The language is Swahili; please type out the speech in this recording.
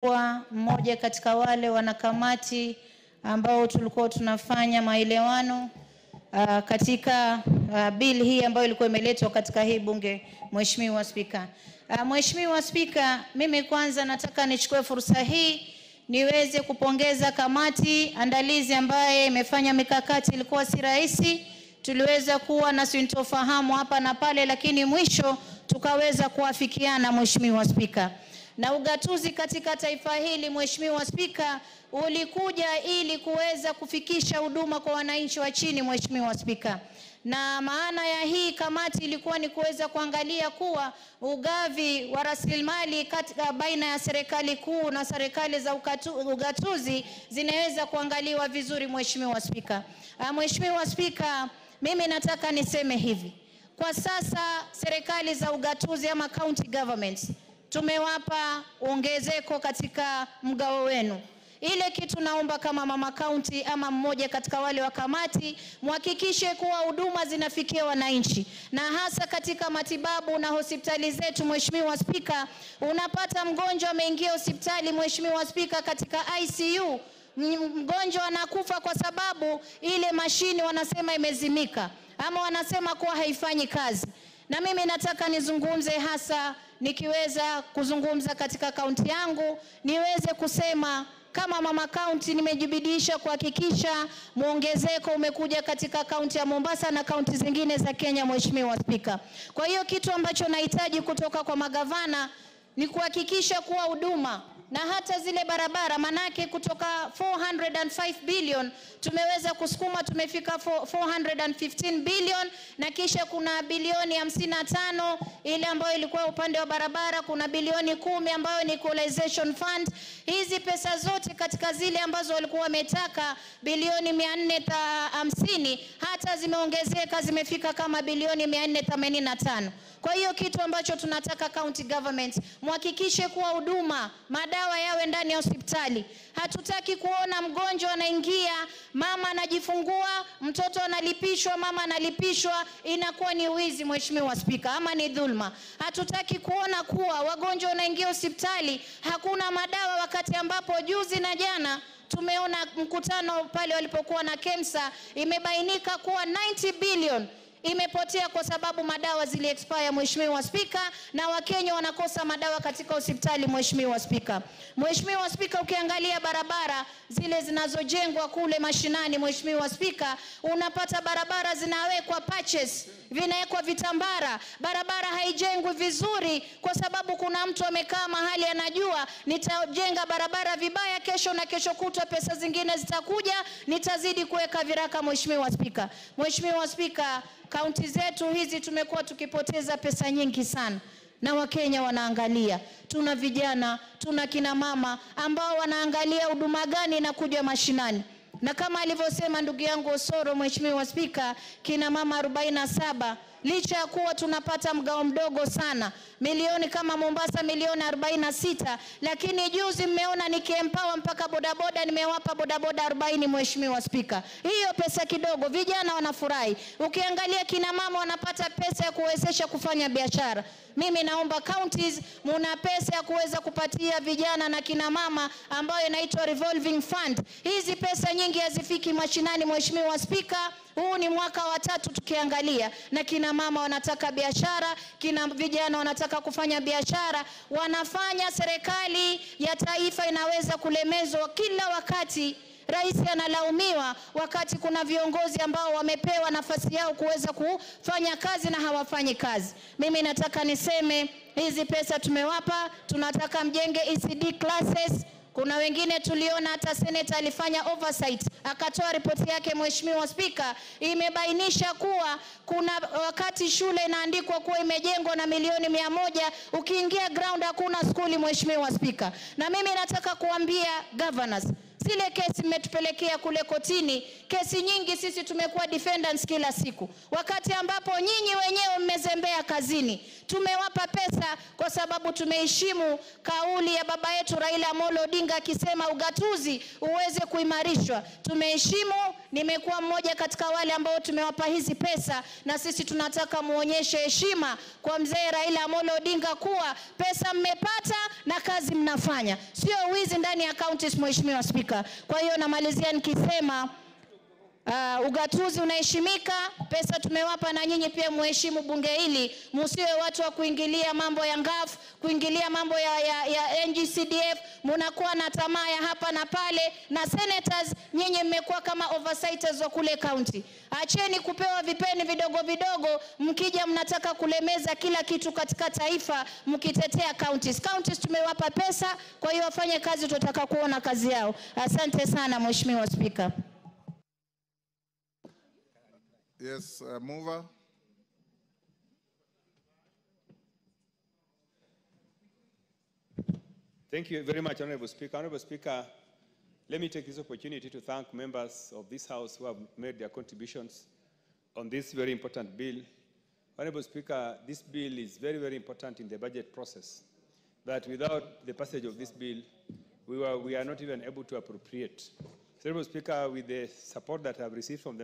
Kwa mmoja katika wale wanakamati ambao tulikuwa tunafanya maelewano katika bill hii ambayo ilikuwa imeletwa katika hii bunge. Mheshimiwa Spika, Mheshimiwa Spika, mimi kwanza nataka nichukue fursa hii niweze kupongeza kamati andalizi ambaye imefanya mikakati. Ilikuwa si rahisi, tuliweza kuwa na sintofahamu hapa na pale, lakini mwisho tukaweza kuafikiana. Mheshimiwa Spika, na ugatuzi katika taifa hili, Mheshimiwa Spika, ulikuja ili kuweza kufikisha huduma kwa wananchi wa chini. Mheshimiwa Spika, na maana ya hii kamati ilikuwa ni kuweza kuangalia kuwa ugavi wa rasilimali katika baina ya serikali kuu na serikali za ugatuzi zinaweza kuangaliwa vizuri. Mheshimiwa Spika, Mheshimiwa Spika, mimi nataka niseme hivi: kwa sasa serikali za ugatuzi ama county governments tumewapa ongezeko katika mgao wenu. Ile kitu naomba kama mama county ama mmoja katika wale wa kamati, muhakikishe kuwa huduma zinafikia wananchi, na hasa katika matibabu na hospitali zetu. Mheshimiwa Spika, unapata mgonjwa ameingia hospitali, Mheshimiwa Spika, katika ICU, mgonjwa anakufa kwa sababu ile mashini wanasema imezimika ama wanasema kuwa haifanyi kazi. Na mimi nataka nizungumze, hasa nikiweza kuzungumza katika kaunti yangu, niweze kusema kama mama kaunti nimejibidisha kuhakikisha muongezeko umekuja katika kaunti ya Mombasa na kaunti zingine za Kenya. Mheshimiwa Spika, kwa hiyo kitu ambacho nahitaji kutoka kwa magavana ni kuhakikisha kuwa huduma na hata zile barabara, manake kutoka 405 billion tumeweza kusukuma, tumefika 415 billion, na kisha kuna bilioni 55 ile ambayo ilikuwa upande wa barabara, kuna bilioni 10 ambayo ni equalization fund. Hizi pesa zote katika zile ambazo walikuwa wametaka bilioni 450 hata zimeongezeka, zimefika kama bilioni 485. Kwa hiyo kitu ambacho tunataka county government, muhakikishe kuwa huduma, madawa yawe ndani ya hospitali. Hatutaki kuona mgonjwa anaingia, mama anajifungua, mtoto analipishwa, mama analipishwa, inakuwa ni wizi. Mheshimiwa Spika, ama ni dhulma. Hatutaki kuona kuwa wagonjwa wanaingia hospitali hakuna madawa, wakati ambapo juzi na jana tumeona mkutano pale walipokuwa na KEMSA, imebainika kuwa 90 billion imepotea kwa sababu madawa zili expire. Mheshimiwa Spika, na Wakenya wanakosa madawa katika hospitali. Mheshimiwa Spika, Mheshimiwa Spika, ukiangalia barabara zile zinazojengwa kule mashinani, Mheshimiwa Spika, unapata barabara zinawekwa patches, vinawekwa vitambara, barabara haijengwi vizuri kwa sababu kuna mtu amekaa mahali anajua nitajenga barabara vibaya, kesho na kesho kutwa pesa zingine zitakuja, nitazidi kuweka viraka. Mheshimiwa Spika, Mheshimiwa Spika, kaunti zetu hizi tumekuwa tukipoteza pesa nyingi sana, na Wakenya wanaangalia. Tuna vijana, tuna kina mama ambao wanaangalia huduma gani na kuja mashinani. Na kama alivyosema ndugu yangu Osoro, Mheshimiwa Spika, kina mama 47, licha ya kuwa tunapata mgao mdogo sana, milioni kama Mombasa milioni 46, lakini juzi mmeona nikiempower mpaka bodaboda, nimewapa bodaboda 40. Mheshimiwa Spika, hiyo pesa kidogo, vijana wanafurahi. Ukiangalia kina mama wanapata pesa ya kuwezesha kufanya biashara. Mimi naomba counties muna pesa ya kuweza kupatia vijana na kina mama ambayo inaitwa revolving fund. Hizi pesa nyingi hazifiki mashinani. Mheshimiwa Spika, huu ni mwaka wa 3 tukiangalia, na kina mama wanataka biashara, kina vijana wanataka kufanya biashara, wanafanya. Serikali ya taifa inaweza kulemezwa kila wakati. Rais analaumiwa wakati kuna viongozi ambao wamepewa nafasi yao kuweza kufanya kazi na hawafanyi kazi. Mimi nataka niseme hizi pesa tumewapa, tunataka mjenge ECD classes. Kuna wengine tuliona hata senator alifanya oversight, akatoa ripoti yake. Mheshimiwa Spika, imebainisha kuwa kuna wakati shule inaandikwa kuwa imejengwa na milioni 100, ukiingia ground hakuna skuli. Mheshimiwa Spika, na mimi nataka kuambia governors, Zile kesi mmetupelekea kule kotini, kesi nyingi sisi tumekuwa defendants kila siku. Wakati ambapo nyinyi wenyewe mmezembea kazini. Tumewapa pesa kwa sababu tumeheshimu kauli ya baba yetu Raila Amolo Odinga akisema ugatuzi uweze kuimarishwa. Tumeheshimu, nimekuwa mmoja katika wale ambao tumewapa hizi pesa, na sisi tunataka muonyeshe heshima kwa mzee Raila Amolo Odinga kuwa pesa mmepata na kazi mnafanya. Sio wizi ndani ya counties, Mheshimiwa Spika. Kwa hiyo namalizia nikisema ugatuzi unaheshimika, pesa tumewapa, na nyinyi pia muheshimu bunge hili. Msiwe watu wa kuingilia mambo ya ngafu, kuingilia mambo ya NGCDF, mnakuwa na tamaa ya hapa na pale. Na senators, nyinyi mmekuwa kama oversighters wa kule county. Acheni kupewa vipeni vidogo vidogo, mkija mnataka kulemeza kila kitu katika taifa mkitetea counties. Counties tumewapa pesa, kwa hiyo wafanye kazi, tutataka kuona kazi yao. Asante sana Mheshimiwa Spika. Yes, mover. Thank you very much, Honorable Speaker. Honorable Speaker, let me take this opportunity to thank members of this House who have made their contributions on this very important bill. Honorable Speaker, this bill is very, very important in the budget process. That without the passage of this bill, we are not even able to appropriate. Honorable Speaker, with the support that I have received from the